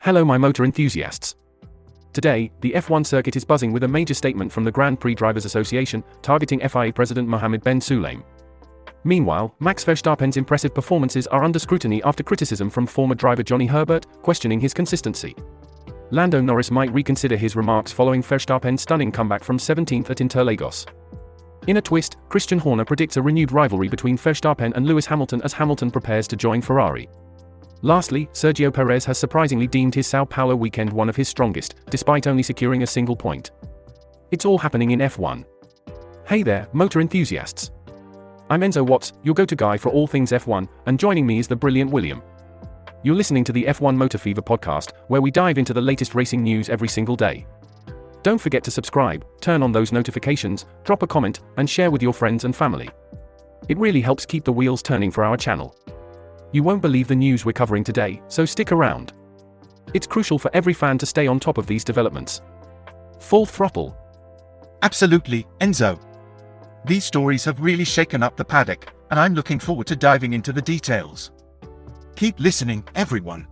Hello my motor enthusiasts. Today, the F1 circuit is buzzing with a major statement from the Grand Prix Drivers Association, targeting FIA President Mohammed Ben Sulayem. Meanwhile, Max Verstappen's impressive performances are under scrutiny after criticism from former driver Johnny Herbert, questioning his consistency. Lando Norris might reconsider his remarks following Verstappen's stunning comeback from 17th at Interlagos. In a twist, Christian Horner predicts a renewed rivalry between Verstappen and Lewis Hamilton as Hamilton prepares to join Ferrari. Lastly, Sergio Perez has surprisingly deemed his Sao Paulo weekend one of his strongest, despite only securing a single point. It's all happening in F1. Hey there, motor enthusiasts. I'm Enzo Watts, your go-to guy for all things F1, and joining me is the brilliant William. You're listening to the F1 Motor Fever podcast, where we dive into the latest racing news every single day. Don't forget to subscribe, turn on those notifications, drop a comment, and share with your friends and family. It really helps keep the wheels turning for our channel. You won't believe the news we're covering today, so stick around. It's crucial for every fan to stay on top of these developments. Full throttle. Absolutely, Enzo. These stories have really shaken up the paddock, and I'm looking forward to diving into the details. Keep listening, everyone.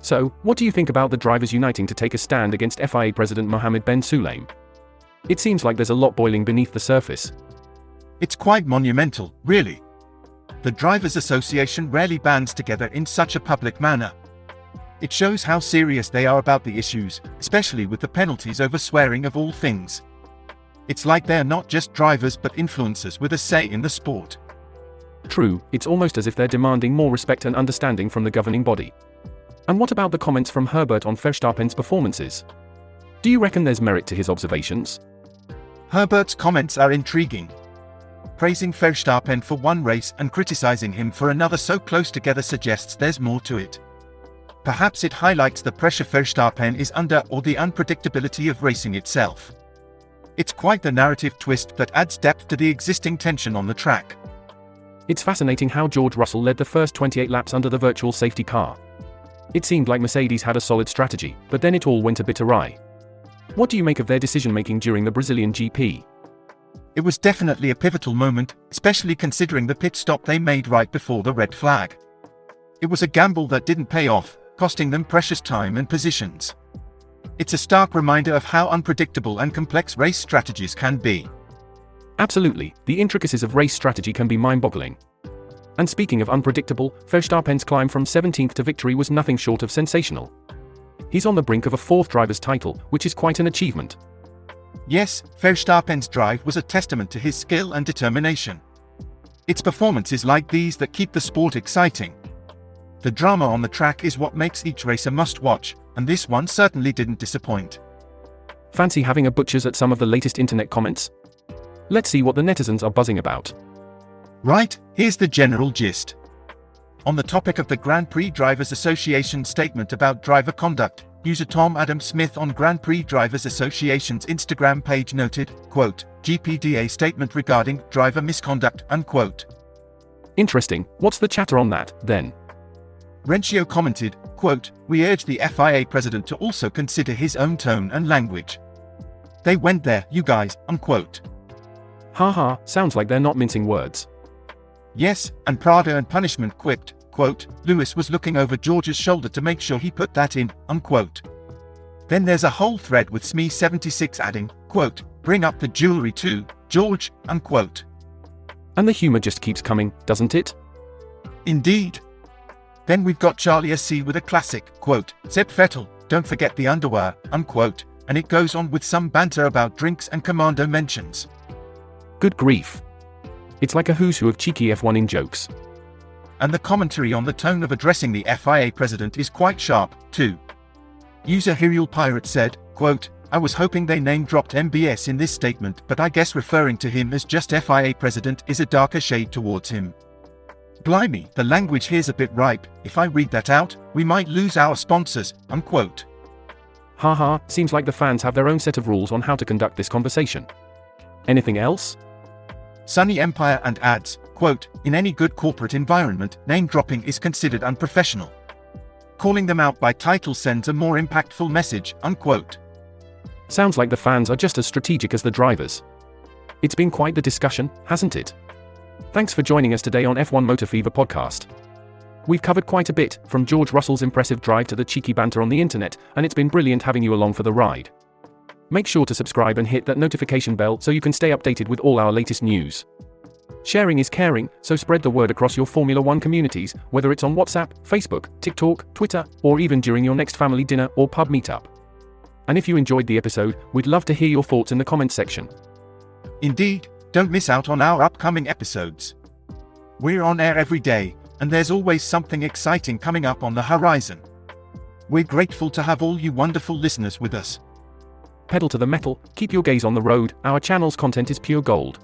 So, what do you think about the drivers uniting to take a stand against FIA President Mohammed Ben Sulayem? It seems like there's a lot boiling beneath the surface. It's quite monumental, really. The Drivers' Association rarely bands together in such a public manner. It shows how serious they are about the issues, especially with the penalties over swearing of all things. It's like they're not just drivers but influencers with a say in the sport. True, it's almost as if they're demanding more respect and understanding from the governing body. And what about the comments from Herbert on Verstappen's performances? Do you reckon there's merit to his observations? Herbert's comments are intriguing. Praising Verstappen for one race and criticizing him for another so close together suggests there's more to it. Perhaps it highlights the pressure Verstappen is under or the unpredictability of racing itself. It's quite the narrative twist that adds depth to the existing tension on the track. It's fascinating how George Russell led the first 28 laps under the virtual safety car. It seemed like Mercedes had a solid strategy, but then it all went a bit awry. What do you make of their decision-making during the Brazilian GP? It was definitely a pivotal moment, especially considering the pit stop they made right before the red flag. It was a gamble that didn't pay off, costing them precious time and positions. It's a stark reminder of how unpredictable and complex race strategies can be. Absolutely, the intricacies of race strategy can be mind-boggling. And speaking of unpredictable, Verstappen's climb from 17th to victory was nothing short of sensational. He's on the brink of a fourth driver's title, which is quite an achievement. Yes, Verstappen's drive was a testament to his skill and determination. It's performances like these that keep the sport exciting. The drama on the track is what makes each race a must-watch, and this one certainly didn't disappoint. Fancy having a butcher's at some of the latest internet comments? Let's see what the netizens are buzzing about. Right, here's the general gist. On the topic of the Grand Prix Drivers Association statement about driver conduct, user Tom Adam Smith on Grand Prix Drivers Association's Instagram page noted, quote, GPDA statement regarding driver misconduct, unquote. Interesting, what's the chatter on that, then? Rencio commented, quote, we urge the FIA president to also consider his own tone and language. They went there, you guys, unquote. Haha, sounds like they're not mincing words. Yes, and Prada and Punishment quipped, quote, Lewis was looking over George's shoulder to make sure he put that in, unquote. Then there's a whole thread with Smee76 adding, quote, bring up the jewelry too, George, unquote. And the humor just keeps coming, doesn't it? Indeed. Then we've got Charlie SC with a classic, quote, Sepp Vettel, don't forget the underwear, unquote, and it goes on with some banter about drinks and commando mentions. Good grief. It's like a who's who of cheeky F1 in jokes. And the commentary on the tone of addressing the FIA president is quite sharp, too. User Hirial Pirate said, quote, I was hoping they name-dropped MBS in this statement, but I guess referring to him as just FIA president is a darker shade towards him. Blimey, the language here's a bit ripe, if I read that out, we might lose our sponsors, unquote. Haha, seems like the fans have their own set of rules on how to conduct this conversation. Anything else? Sunny Empire and adds, quote, in any good corporate environment, name-dropping is considered unprofessional. Calling them out by title sends a more impactful message, unquote. Sounds like the fans are just as strategic as the drivers. It's been quite the discussion, hasn't it? Thanks for joining us today on F1 Motor Fever podcast. We've covered quite a bit, from George Russell's impressive drive to the cheeky banter on the internet, and it's been brilliant having you along for the ride. Make sure to subscribe and hit that notification bell so you can stay updated with all our latest news. Sharing is caring, so spread the word across your Formula One communities, whether it's on WhatsApp, Facebook, TikTok, Twitter, or even during your next family dinner or pub meetup. And if you enjoyed the episode, we'd love to hear your thoughts in the comments section. Indeed, don't miss out on our upcoming episodes. We're on air every day, and there's always something exciting coming up on the horizon. We're grateful to have all you wonderful listeners with us. Pedal to the metal, keep your gaze on the road, our channel's content is pure gold.